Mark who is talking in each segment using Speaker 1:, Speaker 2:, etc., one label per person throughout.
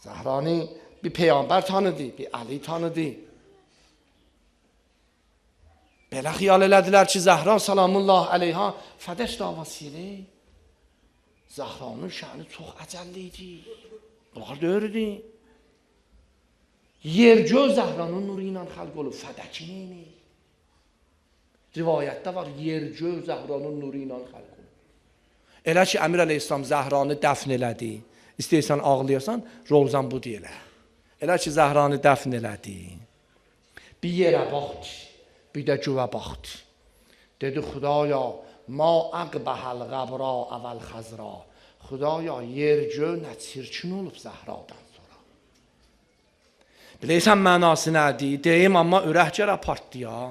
Speaker 1: زهرانی bir peygamber tanıdı, bir Ali tanıdı. Belə xiyal elədilər ki, Zəhra salamullah əleyha fədəş davası ilə Zəhranın şəni çox əcəlli idi. Bunlar döyürdü. Yergöz Zəhranın nuru ilə xəlq olub, fədəki neyini? Rivayətdə var, yergöz Zəhranın nuru ilə xəlq olub. Elə ki, Əmir əleyhisselam Zəhranı dəfn elədi. İstəyirsən ağlayasan, Rozan bu deyilə. Elə ki, Zəhranı dəfn elədi. Bir yerə baxdı. Bir də güvə baxdı. Dedi, Xudaya, ma əqbəhəl qəbra əvəl xəzra. Xudaya, yergö nə çirkin olub Zəhradan sonra. Biləysən mənası nədir? Deyim, amma ürəkcərə partdı ya.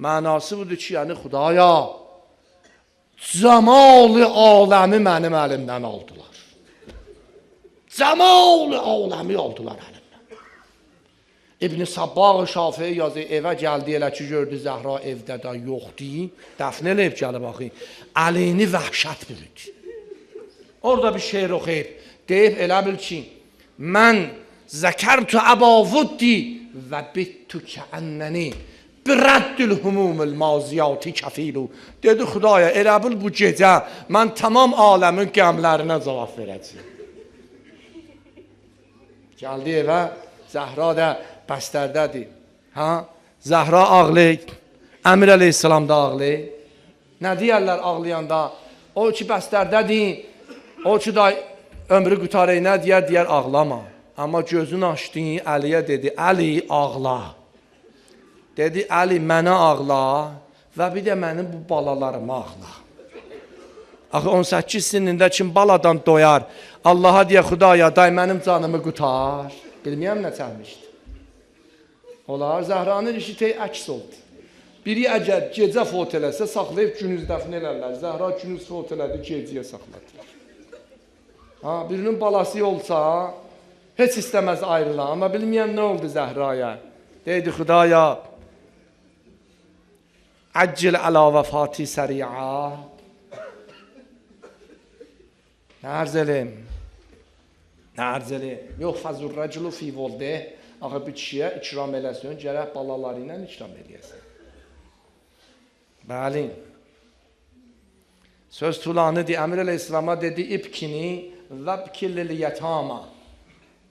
Speaker 1: Mənası budur ki, yəni Xudaya, cəmal-ı aləmi mənim əlimdən aldılar. Cəmal-ı aləmi aldılar əlimdən. İbn-i Sabbaq Şafii yazır, evə gəldi elə ki, gördü Zəhra evdə də yoxdur, dəfn eləyib gəlib baxı, əlini vəhşət bürüdü. Orada bir şeir oxuyub, deyib elə bil ki, mən zəkərtü əbavuddi və bittu kəənnəni birəddül humumul maziyati kəfilu. Dedi, Xudaya, elə bil bu gecə mən tamam aləmin qəmlərinə cavab verəcəyim. Gəldi evə, Zəhra da bəstərdədir. Zəhra ağlayır, Əmir əleyhisselam da ağlayır. Nə deyərlər ağlayanda? O ki bəstərdədir, o ki da ömrü qutarır, nə deyər? Deyər ağlama. Amma gözünü açdı, Əliyə dedi, Əli ağla. Dedi, Əli mənə ağla və bir də mənim bu balalarıma ağla. Axı 18 sinində kim baladan doyar? Allaha deyə, Xudaya, day mənim canımı qutar. Bilməyəm nə çəlmişdi. Onlar Zəhranın işi tey əks oldu. Biri əgər gecə fot eləsə, saxlayıb günüz dəfn elərlər. Zəhra günüz fot elədi, gecəyə saxladılar. Birinin balası olsa, heç istəməz ayrıla. Amma bilməyəm nə oldu Zəhraya. Deydi, Xudaya, əccil əla vəfati səri'a. Nə ərz eləyim? Nə ərz eləyim? Yox, fəzur rəculu fi volde. Axı bir kişiyə ikram eləsin, gərək balaları ilə ikram eləyəsin. Bəli. Söz tulanıdır, Əmir əleyhisselama dedi, İbkini və bkillil yətama.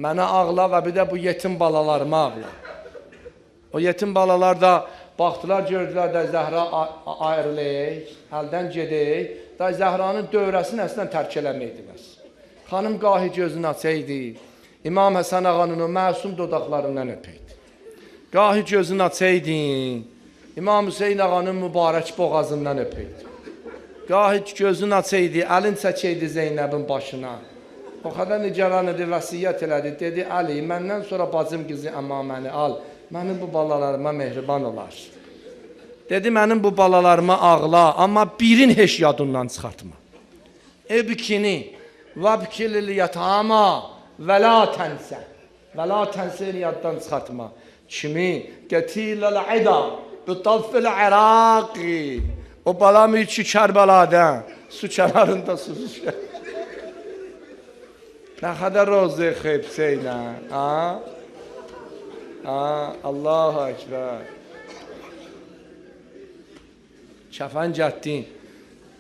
Speaker 1: Mənə ağla və bir də bu yetim balalarıma ağla. O yetim balalar da baxdılar, gördülər də Zəhra ayrılıq, əldən gedək. Da Zəhranın dövrəsini əslən tərk eləməkdilər. Xanım qahi gözünü açaydı. İmam Həsən ağanın o məsum dodaqlarından öpəydi. Qahi gözünü açaydı. İmam Hüseyin ağanın mübarək boğazından öpəydi. Qahi gözünü açaydı, əlin çəkəydi Zeynəbin başına. O qədər nigaran idi, vəsiyyət elədi. Dedi, Əli, məndən sonra bacım qızı əmaməni al. Mənim bu balalarıma mehriban olar. Dedi, mənim bu balalarıma ağla, amma birin heç yadından çıxartma. Ebkini və bkilil yətama və la tənsə. Və la tənsəni yaddan çıxartma. Kimi? Gətiləl-əda bitafil-əraqi. O balam içi Kərbəladan, su kənarında susuşur. Nə qədər rozu xeyb Seynə. Allahu Ekber. Kəfən gətdin.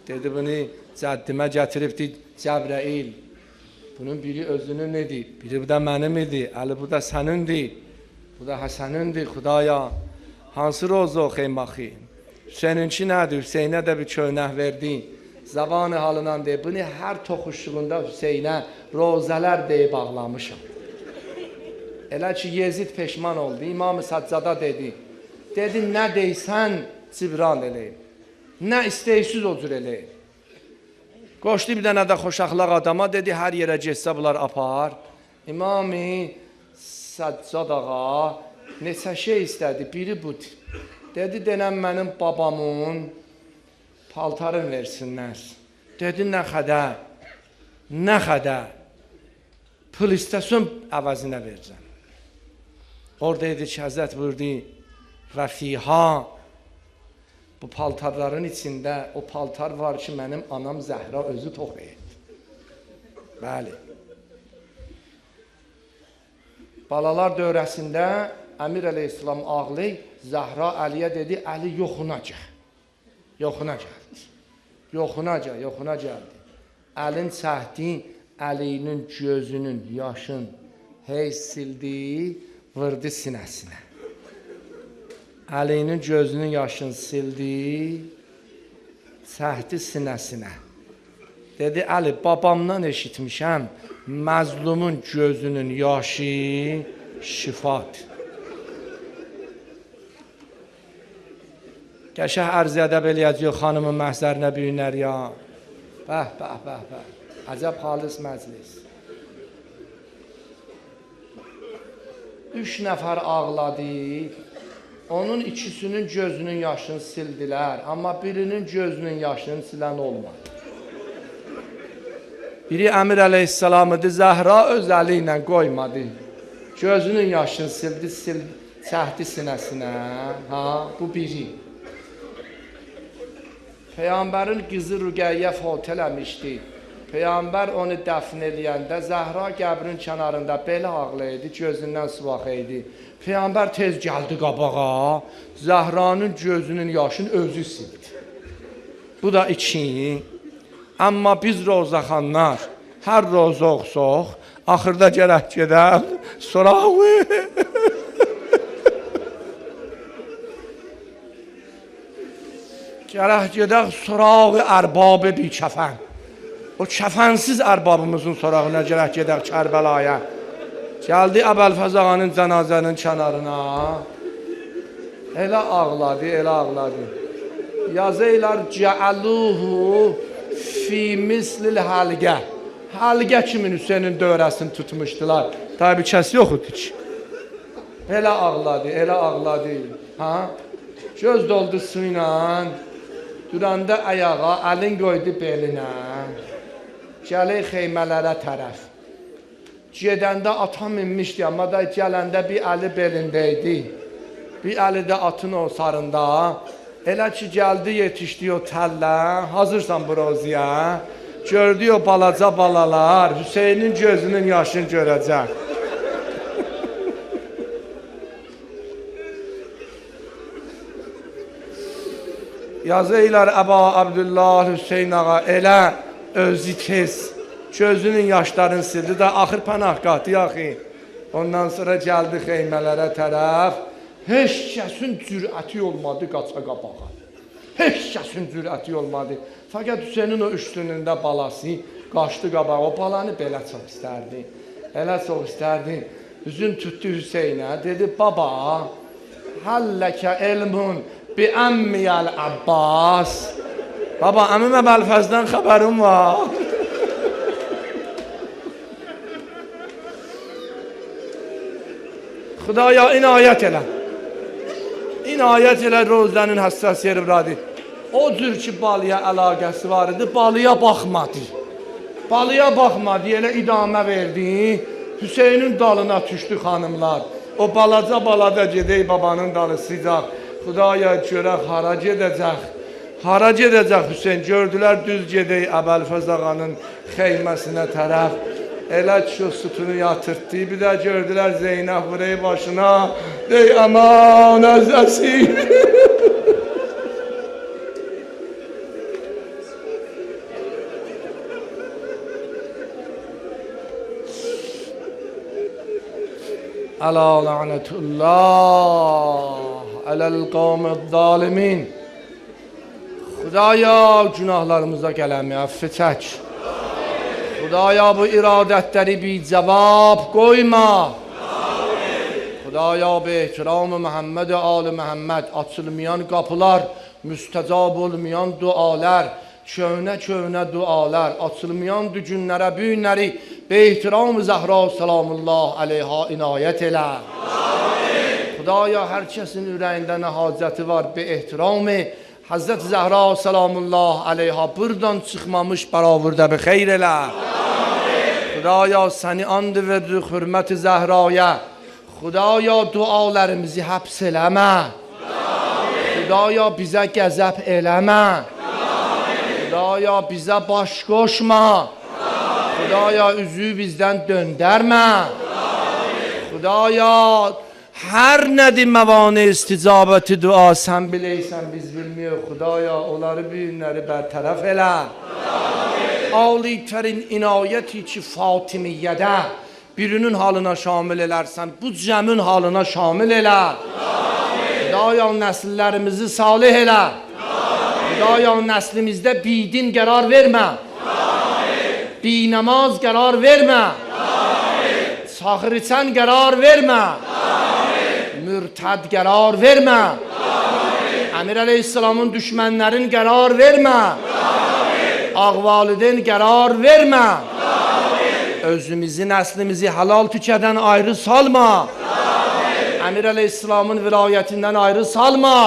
Speaker 1: Dedi, bunu cəddimə gətiribdi Cəbrəil. Bunun biri özünün idi, biri bu da mənim idi, Əli bu da sənindir, bu da Həsənindir, Xudaya. Hansı rozu oxuyum axı? Hüseyninki nədir? Hüseynə də bir köynək verdi. Zavanı halından deyib, bunu hər toxuşluğunda Hüseynə rozələr deyib ağlamışam. Elə ki, Yezid peşman oldu, İmam-ı Səccada dedi. Dedi, nə deysən, cibran eləyim. Nə istəyisiz o cür eləyim. Qoşdu bir dənə də xoşaxlaq adama, dedi, hər yerə getsə bunlar apar. İmam-ı Səccad ağa neçə şey istədi, biri budur. Dedi, denəm mənim babamın paltarını versinlər. Dedi, nə qədər? Nə qədər? Pul istəsən əvəzinə verəcəm. Orada dedi ki, Həzrət buyurdu, Rəfiha, bu paltarların içində o paltar var ki, mənim anam Zəhra özü toxuyur. Bəli. Balalar dövrəsində Əmir əleyhissalam ağlayıb, Zəhra Əliyə dedi, Əli yoxunacaq. Yoxuna gəldi. Əlin çəkdi, Əlinin gözünün yaşın hey sildi, vurdu sinəsinə. Əlinin gözünün yaşını sildi, çəkdi sinəsinə. Dedi, Əli, babamdan eşitmişəm, məzlumun gözünün yaşı şifadır. Qəşəh ərz ədəb eləyəcək xanımın məhzərinə büyünlər ya. Bəh. Əcəb xalis məclis. 3 nəfər ağladı. Onun ikisinin gözünün yaşını sildilər. Amma birinin gözünün yaşını silən olmadı. Biri Əmir əleyhissalam idi, Zəhra öz əli ilə qoymadı. Gözünün yaşını sildi, çəkdi sinəsinə. Bu biri. Peyğəmbərin qızı Rüqəyyə fot eləmişdi. Peyğəmbər onu dəfn eləyəndə Zəhra qəbrin kənarında belə ağlaydı, gözündən su axıydı. Peyğəmbər tez gəldi qabağa, Zəhranın gözünün yaşını özü sildi. Bu da 2. Amma biz rozaxanlar hər roza oxusoq, axırda gərək gedək, sorağı. Gərək gedək, sorağı ərbab-ı bi kəfən. O kəfənsiz ərbabımızın sorağına gərək gedək Kərbəlaya. Gəldi Əbəlfəz ağanın cənazənin kənarına. Elə ağladı. Yazıylar cəaluhu fi mislil həlqə. Həlqə kimin Hüseynin dövrəsini tutmuşdular. Tabi kəs yox idi ki. Elə ağladı. Göz doldu su ilə. Duranda ayağa, əlin qoydu belinə. Gəlir xeymələrə tərəf. Gedəndə ata minmişdi, amma da gələndə bir əli belində idi. Bir əli də atın o sarında. Elə ki gəldi, yetişdi o təllə. Hazırsan bu roziyə. Gördü o balaca balalar. Hüseynin gözünün yaşını görəcək. Yazıylar Əba Abdullah Hüseyin ağa elə özü tez gözünün yaşlarını sildi də axır pənah qatı yaxı. Ondan sonra gəldi xeymələrə tərəf. Heç kəsin cürəti olmadı qaça qabağa. Fakat Hüseynin o üstünündə balası qaçdı qabağa. O balanı belə çox istərdi. Üzün tutdu Hüseynə. Dedi, baba, həlləkə elmun bi əmmiyəl Abbas. Baba, əmim Əbəlfəzdən xəbərim var. Xudaya inayət elə. İnayət elə rozənin həssas yeri buradı. O cür ki balıya əlaqəsi var idi, balıya baxmadı. Elə idamə verdi. Hüseynin dalına düşdü xanımlar. O balaca balada gedək babanın dalı sıcaq. Xudaya görək hara gedəcək Hüseyin. Gördülər düz gedək Əbəlfəz ağanın xeyməsinə tərəf. Elə ki o sütunu yatırtdı. Bir də gördülər Zeynəb vurayı başına. Dey aman əzəsi. Əla lənətullah aləl qavmid zalimin. Xudaya günahlarımıza qələmi əffi çək. Xudaya bu iradətləri bir cavab qoyma. Xudaya bu ehtiram-ı Məhəmməd-i Ali Məhəmməd açılmayan qapılar, müstəcab olmayan dualar, köhnə dualar, açılmayan günlərə bu günləri be ehtiram-ı Zəhra salamullah aleyha inayət elə. Xudaya hər kəsin ürəyində nə hacəti var be ehtiram-ı Hazreti Zəhra salamullah aleyha buradan çıxmamış bəravurdə bi xeyr elə. Xudaya səni and verdik hürmət-i Zəhraya. Xudaya dualarımızı həbs eləmə. Xudaya bizə qəzəb eləmə. Xudaya bizə baş qoşma. Xudaya üzü bizdən döndərmə. خدایا her nədir məvane isticabəti dua sən biləysən biz bilmiyor Xudaya onları büyünləri bərtərəf elə alitərin inayəti ki Fatimiyyədə birinin halına şamil elərsən bu cəmin halına şamil elə Xudaya nəsillərimizi salih elə Xudaya nəslimizdə bidin qərar vermə binamaz qərar vermə saxırıçən qərar vermə mürtəd qərar vermə Əmir Əleyhisselamın düşmənlərin qərar vermə Ağvalidin qərar vermə özümüzü, nəslimizi halal tükədən ayrı salma Əmir Əleyhisselamın vilayətindən ayrı salma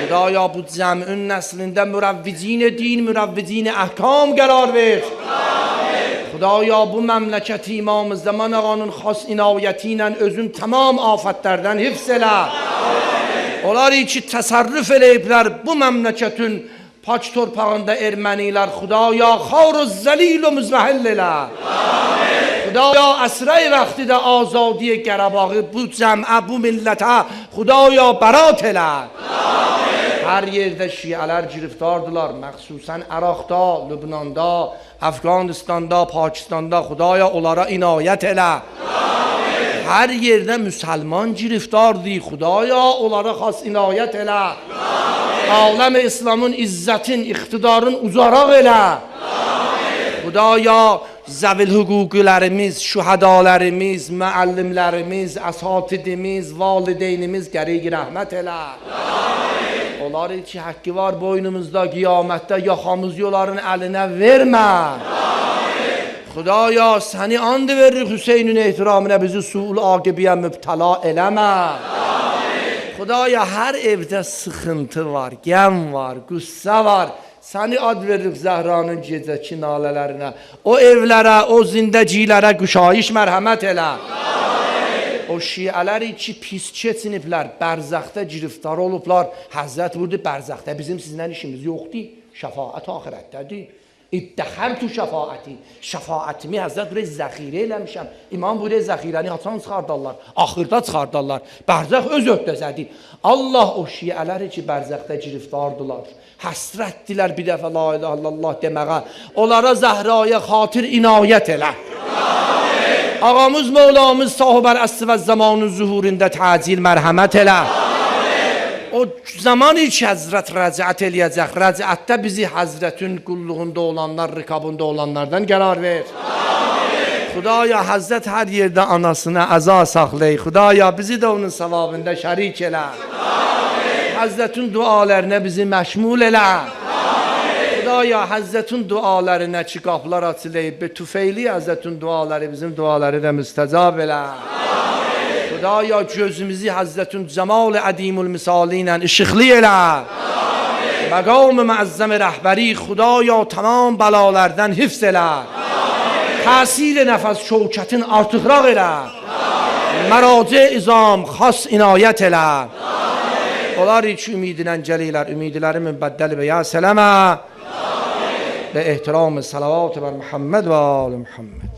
Speaker 1: Xudaya bu cəmin nəslində mürəvvicin din, mürəvvicin əhkam qərar ver Xudaya bu məmləkəti İmam Zaman ağanın xas inayəti ilə özün tamam afətlərdən hifz elə Onlar ki təsərrüf eləyiblər bu məmləkətin paç torpağında ermənilər Xudaya xar-ı zəlil و müzməhil elə Xudaya əsrəy vaxtidə azadiyə Qərabağı bu cəmə, bu millətə Xudaya bərat elə Hər yerdə şiələr giriftardılar məxsusən Əraqda, Lübnanda, Əfqanistanda, Pakistanda Xudaya onlara inayət elə Hər yerdə müsəlman giriftardı Xudaya onlara xas inayət elə Aləm-i İslamın izzətin, iqtidarın uzaraq elə Xudaya zəvil hüquqilərimiz, şühədalərimiz, müəllimlərimiz, əsatidimiz, valideynimiz qəriq rəhmət elə Onlar ki haqqı var boynumuzda qiyamətdə yaxamızı onların əlinə vermə Xudaya səni and verir Hüseynin ehtiramına bizi suul aqibiyə mübtəla eləmə Xudaya hər evdə sıxıntı var, qəm var, qüssə var Səni ad veririk Zəhranın gecəki nalələrinə O evlərə, o zindəcilərə qüşayiş mərhəmət elə O şiələri ki pis keçiniblər, bərzəxtə giriftar olublar Həzrət vurdu bərzəxtə bizim sizinlə işimiz yoxdur Şəfaət axirətdədir İddəxəm tu şəfaəti Şəfaətimi Həzrət buraya zəxirə eləmişəm İmam buraya zəxirəni haçan çıxardarlar Axırda çıxardarlar Bərzəx öz öhdəzədir Allah o şiələri ki bərzəxtə giriftardılar Həsrətdilər bir dəfə la ilahe illallah deməyə Onlara Zəhraya xatir inayət elə Ağamız Mevlamız sahibel əsr və zamanın zuhurunda təcil mərhəmət elə O zamanı ki Həzrət rəcət eləyəcək Rəcətdə bizi Həzrətin qulluğunda olanlar, rikabında olanlardan qərar ver Xudaya Həzrət hər yerdə anasına əza saxlay Xudaya bizi də onun savabında şərik elə Həzrətin dualarına bizi məşmul elə Xudaya Həzrətin dualarına ki qapılar açılıb tüfeyli Həzrətin duaları bizim duaları da müstəcab elə Xudaya gözümüzü Həzrətin cəmal ədimul misali ilə işıqlı elə məqam-ı müəzzəm rəhbəri Xudaya tamam bəlalardan hifz elə təsir nəfəs şəvkətin artıqraq elə məraci izam xas inayət elə Onlar ki ümidinə gəlirlər ümidləri mübəddəl və ya sələmə به احترام صلوات بر محمد و آل محمد